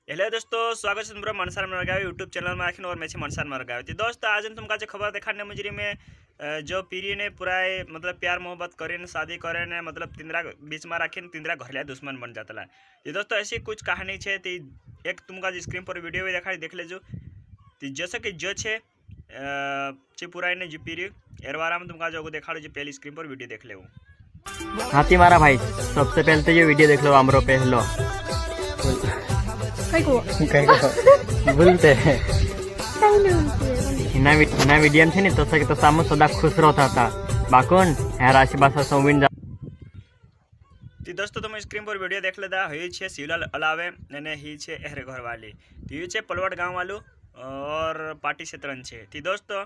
Hello दोस्तों, स्वागत है तुम्हारा मनसार मरगाव यूट्यूब चैनल में आखिर और मैं मनसार मरगाव थी। दोस्तों आज हम तुमका जो खबर दिखाने मुजरी में जो पीरी ने पूरा मतलब प्यार मोहब्बत करें शादी करें मतलब तिंद्रा बीच में राखी तिंद्रा घरलिया दुश्मन बन जाता है। ये दोस्तों ऐसी कुछ कहानी है। एक तुमका जो स्क्रीन पर वीडियो भी देखा देख लेजो। जैसे कि जो है पूरा ने जो पीरी एरवारा में तुमका जो देखा जो पहली स्क्रीन पर वीडियो देख ले। हाथी मारा भाई, सबसे पहले तो ये वीडियो देख लो हमरो पहलो बोलते ना वीडियो थे नहीं तो सामू सदा खुश रहता था बाकुन है राशि भाषा सौविन जा। दोस्तों तुम स्क्रीन पर वीडियो देख लेता हुई छे शिवलाल अलावे ने ही छे एहरे घर वाली हुई छे पलवट गांव वालू और पार्टी क्षेत्र छे। थी दोस्तों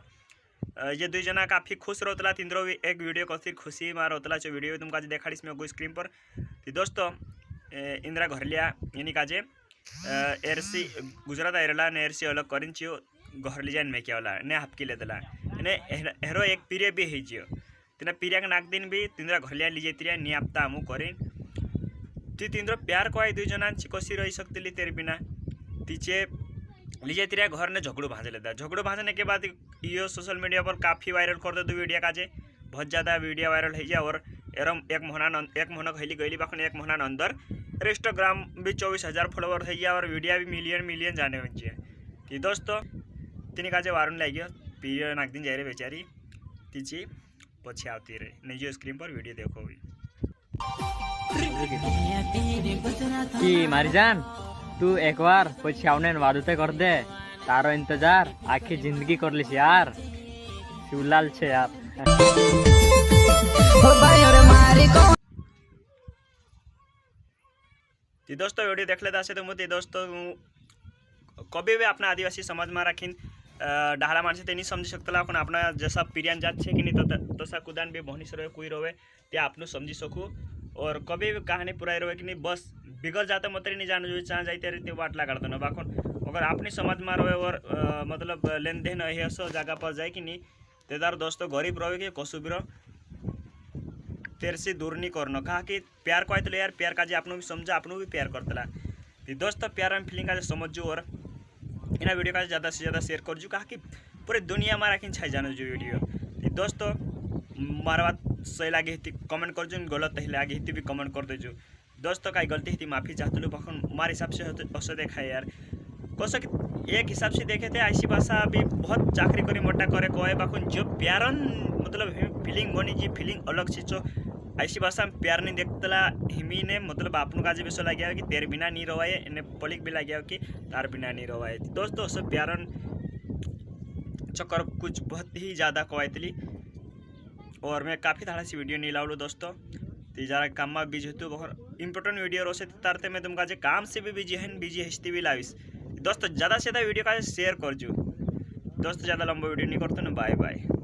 ये दुई जना काफी खुश रहता तीनों भी एक वीडियो कसी खुशी में रहता जो वीडियो तुमका देखा इसमें स्क्रीन पर। थी दोस्तों इंदिरा घरलिया यानी काजे एरसी गुजरात आयरला ने एरसी अलग करिन छियो घरली जान में केवला ने हपकी लेदला ने हेरो एक पीरियड भी है जियो तिना पीरिया नाक दिन भी तिंद्रा घरलिया लीजे तिरिया नियापता हमू करिन ती तिंद्रो प्यार को आई दुई जना चिकोसी रही सकती तेरे बिना तीचे लीजे तिरिया घर ने झगड़ू भांज लेता। झगड़ू भांजने के बाद यो सोशल मीडिया पर काफ़ी वायरल कर दो वीडियो काजे बहुत ज़्यादा वीडियो वायरल है जाए और एरम एक महीना खैली गईली बाखन एक महीना अंदर इंस्टाग्राम भी 24,000 फॉलोवर है और वीडियो भी मिलियन जाने चाहिए। कि दोस्तों तीन काजे वारून लग गया पीरियड नाक दिन जा रही बेचारी तीची पछे आती रही नहीं जो स्क्रीन पर वीडियो देखो कि मारी जान तू एक बार पछे आवने वादते कर दे तारो इंतजार आखी जिंदगी कर लिस यार शिवलाल छे यार। दोस्तों वीडियो देख लेता से तो मुझे दोस्तों कभी भी अपना आदिवासी समाज में रखीन डाहला मानसे ते नहीं समझ सकता अपना जैसा पीरियन जात है कि नहीं तसा कुदान भी भनी से रहे कोई रहे त्या आपनु समझी सकूँ और कभी भी कहानी पुराई रहे कि नहीं बस बिगड़ जाता मत नहीं जान जो चाह जाते रीते वाट लगाता ना बाखन अगर अपनी समाज में रहे और मतलब लेन देन ऐसा जगह पर जाए कि नहीं तेदार दोस्तों गरीब रहे कि कसु भी तेरे से दूर नहीं करना कहा कि प्यार को आए तो यार प्यार का जी आपने भी समझा आपने भी प्यार करता दोस्तों प्यार में फीलिंग का समझो और इन वीडियो का ज़्यादा से ज़्यादा शेयर कर जो कहा कि पूरे दुनिया में राखी छाई जानो जो वीडियो दोस्तों मार बात सही लगी थी कमेंट कर जो गलत लगी थी भी कमेंट कर दो दोस्तों का गलती थी माफ़ी चाहते लो बखन मार हिसाब से ऐसा देखा है यार कसो कि एक हिसाब से देखे थे ऐसी भाषा अभी बहुत चाकरी करी मोटा करे कहे बखन जो प्यारन मतलब फीलिंग बनी जी फीलिंग अलग चीज़ ऐसी भाषा में प्यार नहीं देखता हिमी ने मतलब आपनों का विषय लग गया कि तेरे बिना नहीं रवाए इन्हें पलिक भी लग गया कि तार बिना नहीं रवाए दोस्तों सब प्यारन चक्कर कुछ बहुत ही ज़्यादा कवायतली और मैं काफ़ी थोड़ा सी वीडियो नहीं लाऊँ दोस्तों तो जरा काम में बिजी होती बहुत इंपॉर्टेंट वीडियो रोसे तारते मैं तुमका जो काम से भी बिजी हस्ती भी लाविस दोस्तों ज़्यादा से ज़्यादा वीडियो का शेयर कर जो दोस्तों ज़्यादा लंबा वीडियो नहीं करते ना बाय बाय।